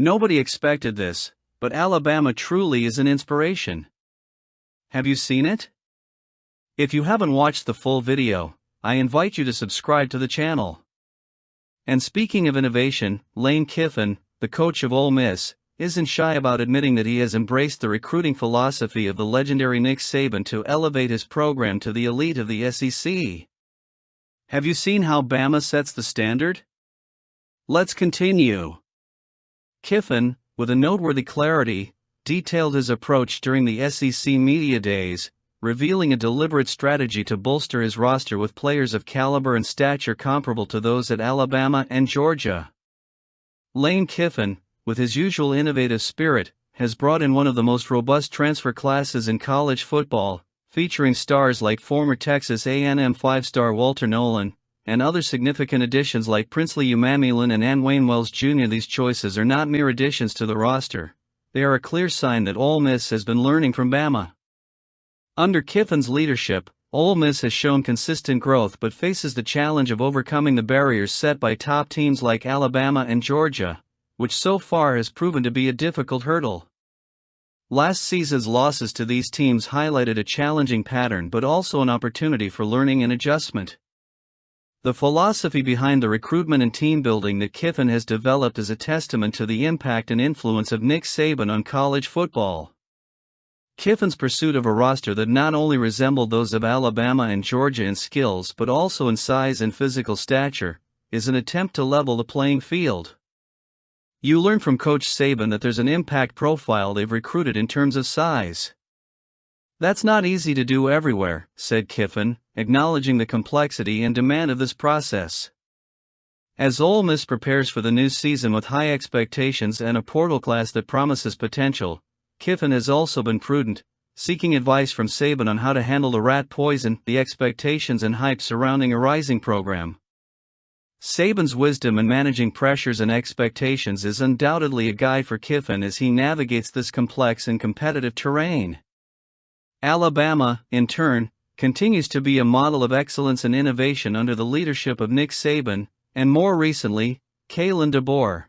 Nobody expected this, but Alabama truly is an inspiration. Have you seen it? If you haven't watched the full video, I invite you to subscribe to the channel. And speaking of innovation, Lane Kiffin, the coach of Ole Miss, isn't shy about admitting that he has embraced the recruiting philosophy of the legendary Nick Saban to elevate his program to the elite of the SEC. Have you seen how Bama sets the standard? Let's continue. Kiffin, with a noteworthy clarity, detailed his approach during the SEC Media Days, revealing a deliberate strategy to bolster his roster with players of caliber and stature comparable to those at Alabama and Georgia. Lane Kiffin, with his usual innovative spirit, has brought in one of the most robust transfer classes in college football, featuring stars like former Texas A&M five-star Walter Nolan, and other significant additions like Princely Umanmielen and Antoine Wells Jr. These choices are not mere additions to the roster. They are a clear sign that Ole Miss has been learning from Bama. Under Kiffin's leadership, Ole Miss has shown consistent growth but faces the challenge of overcoming the barriers set by top teams like Alabama and Georgia, which so far has proven to be a difficult hurdle. Last season's losses to these teams highlighted a challenging pattern but also an opportunity for learning and adjustment. The philosophy behind the recruitment and team building that Kiffin has developed is a testament to the impact and influence of Nick Saban on college football. Kiffin's pursuit of a roster that not only resembled those of Alabama and Georgia in skills but also in size and physical stature, is an attempt to level the playing field. You learn from Coach Saban that there's an impact profile they've recruited in terms of size. That's not easy to do everywhere, said Kiffin, acknowledging the complexity and demand of this process. As Ole Miss prepares for the new season with high expectations and a portal class that promises potential, Kiffin has also been prudent, seeking advice from Saban on how to handle the rat poison, the expectations and hype surrounding a rising program. Saban's wisdom in managing pressures and expectations is undoubtedly a guide for Kiffin as he navigates this complex and competitive terrain. Alabama, in turn, continues to be a model of excellence and innovation under the leadership of Nick Saban, and more recently, Kalen DeBoer.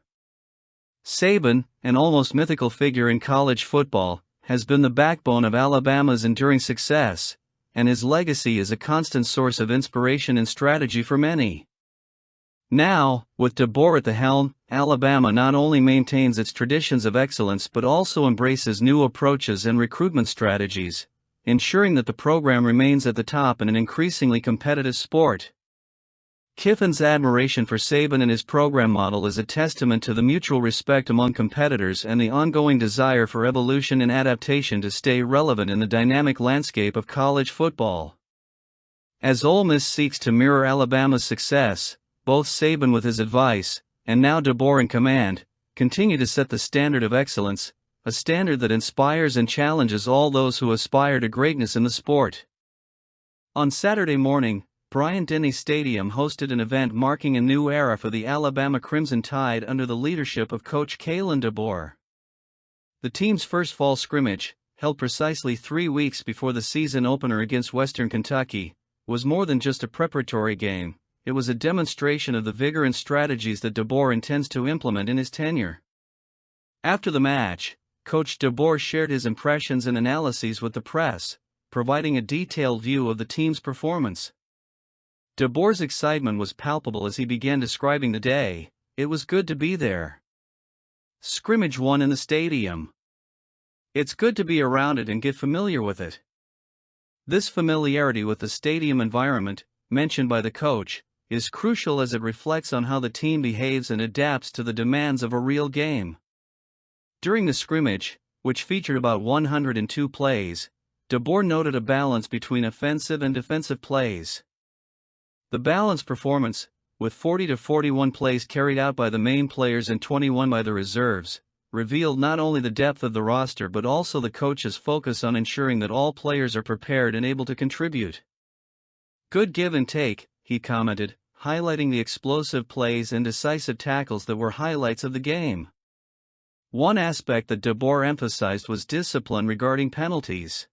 Saban, an almost mythical figure in college football, has been the backbone of Alabama's enduring success, and his legacy is a constant source of inspiration and strategy for many. Now, with DeBoer at the helm, Alabama not only maintains its traditions of excellence but also embraces new approaches and recruitment strategies, ensuring that the program remains at the top in an increasingly competitive sport. Kiffin's admiration for Saban and his program model is a testament to the mutual respect among competitors and the ongoing desire for evolution and adaptation to stay relevant in the dynamic landscape of college football. As Ole Miss seeks to mirror Alabama's success, both Saban with his advice, and now DeBoer in command, continue to set the standard of excellence, a standard that inspires and challenges all those who aspire to greatness in the sport. On Saturday morning, Bryant-Denny Stadium hosted an event marking a new era for the Alabama Crimson Tide under the leadership of Coach Kalen DeBoer. The team's first fall scrimmage, held precisely 3 weeks before the season opener against Western Kentucky, was more than just a preparatory game. It was a demonstration of the vigor and strategies that DeBoer intends to implement in his tenure. After the match, Coach DeBoer shared his impressions and analyses with the press, providing a detailed view of the team's performance. DeBoer's excitement was palpable as he began describing the day. It was good to be there. Scrimmage 1 in the stadium. It's good to be around it and get familiar with it. This familiarity with the stadium environment, mentioned by the coach, is crucial as it reflects on how the team behaves and adapts to the demands of a real game. During the scrimmage, which featured about 102 plays, DeBoer noted a balance between offensive and defensive plays. The balanced performance, with 40 to 41 plays carried out by the main players and 21 by the reserves, revealed not only the depth of the roster but also the coach's focus on ensuring that all players are prepared and able to contribute. Good give and take, he commented, highlighting the explosive plays and decisive tackles that were highlights of the game. One aspect that DeBoer emphasized was discipline regarding penalties.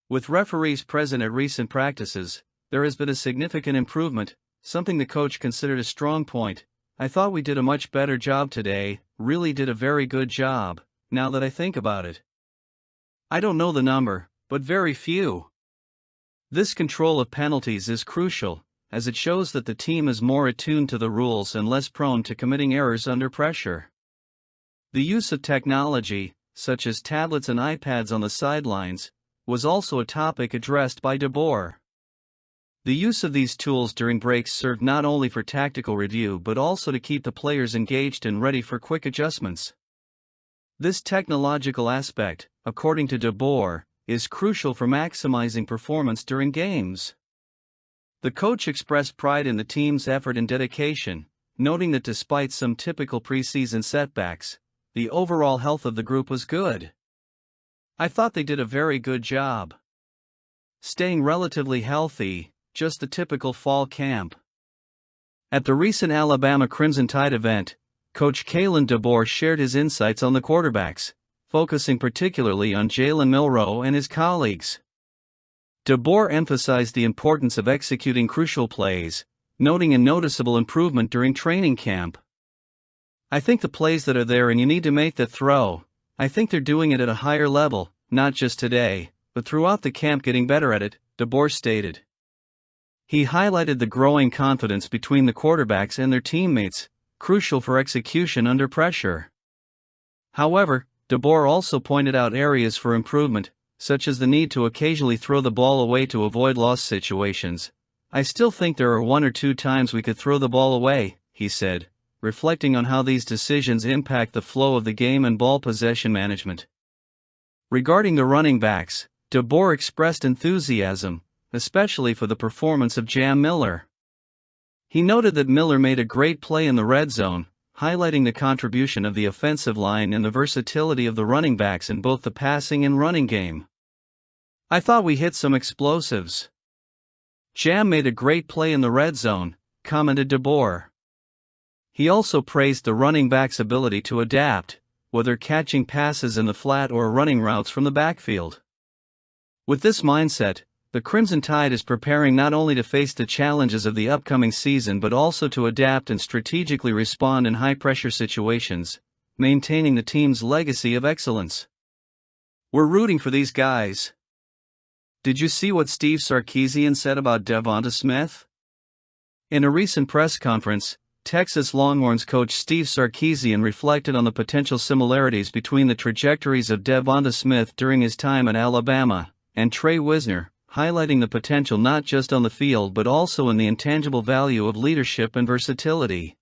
With referees present at recent practices, there has been a significant improvement, something the coach considered a strong point, I thought we did a much better job today, really did a very good job, now that I think about it. I don't know the number, but very few. This control of penalties is crucial, as it shows that the team is more attuned to the rules and less prone to committing errors under pressure. The use of technology, such as tablets and iPads on the sidelines, was also a topic addressed by De Boer. The use of these tools during breaks served not only for tactical review but also to keep the players engaged and ready for quick adjustments. This technological aspect, according to De Boer, is crucial for maximizing performance during games. The coach expressed pride in the team's effort and dedication, noting that despite some typical preseason setbacks, the overall health of the group was good. I thought they did a very good job. Staying relatively healthy, just the typical fall camp. At the recent Alabama Crimson Tide event, Coach Kalen DeBoer shared his insights on the quarterbacks, focusing particularly on Jalen Milroe and his colleagues. DeBoer emphasized the importance of executing crucial plays, noting a noticeable improvement during training camp. I think the plays that are there and you need to make the throw, I think they're doing it at a higher level, not just today, but throughout the camp getting better at it, DeBoer stated. He highlighted the growing confidence between the quarterbacks and their teammates, crucial for execution under pressure. However, DeBoer also pointed out areas for improvement, such as the need to occasionally throw the ball away to avoid loss situations. I still think there are 1 or 2 times we could throw the ball away, he said, reflecting on how these decisions impact the flow of the game and ball possession management. Regarding the running backs, DeBoer expressed enthusiasm, especially for the performance of Jam Miller. He noted that Miller made a great play in the red zone, highlighting the contribution of the offensive line and the versatility of the running backs in both the passing and running game. I thought we hit some explosives. Jam made a great play in the red zone, commented DeBoer. He also praised the running back's ability to adapt, whether catching passes in the flat or running routes from the backfield. With this mindset, the Crimson Tide is preparing not only to face the challenges of the upcoming season but also to adapt and strategically respond in high-pressure situations, maintaining the team's legacy of excellence. We're rooting for these guys. Did you see what Steve Sarkisian said about Devonta Smith? In a recent press conference, Texas Longhorns coach Steve Sarkisian reflected on the potential similarities between the trajectories of Devonta Smith during his time at Alabama and Trey Wisner, highlighting the potential not just on the field but also in the intangible value of leadership and versatility.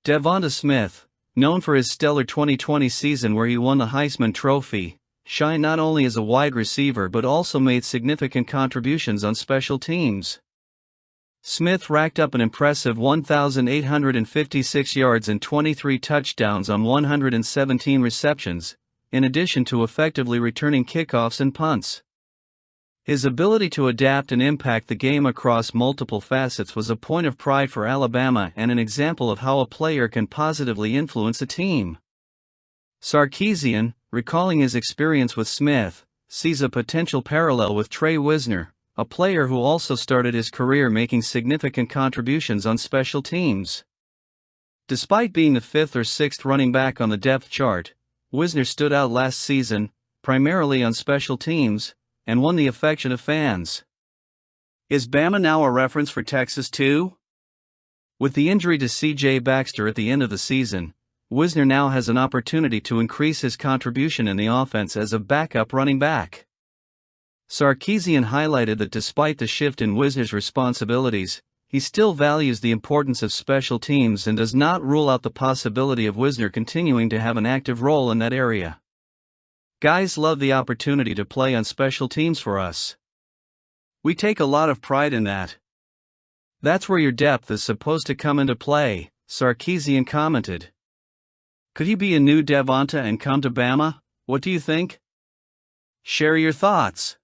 Devonta Smith, known for his stellar 2020 season where he won the Heisman Trophy, shined not only as a wide receiver but also made significant contributions on special teams. Smith racked up an impressive 1,856 yards and 23 touchdowns on 117 receptions, in addition to effectively returning kickoffs and punts. His ability to adapt and impact the game across multiple facets was a point of pride for Alabama and an example of how a player can positively influence a team. Sarkisian, recalling his experience with Smith, sees a potential parallel with Trey Wisner, a player who also started his career making significant contributions on special teams. Despite being the 5th or 6th running back on the depth chart, Wisner stood out last season, primarily on special teams, and won the affection of fans. Is Bama now a reference for Texas too? With the injury to C.J. Baxter at the end of the season, Wisner now has an opportunity to increase his contribution in the offense as a backup running back. Sarkisian highlighted that despite the shift in Wisner's responsibilities, he still values the importance of special teams and does not rule out the possibility of Wisner continuing to have an active role in that area. Guys love the opportunity to play on special teams for us. We take a lot of pride in that. That's where your depth is supposed to come into play, Sarkisian commented. Could he be a new Devonta and come to Bama? What do you think? Share your thoughts.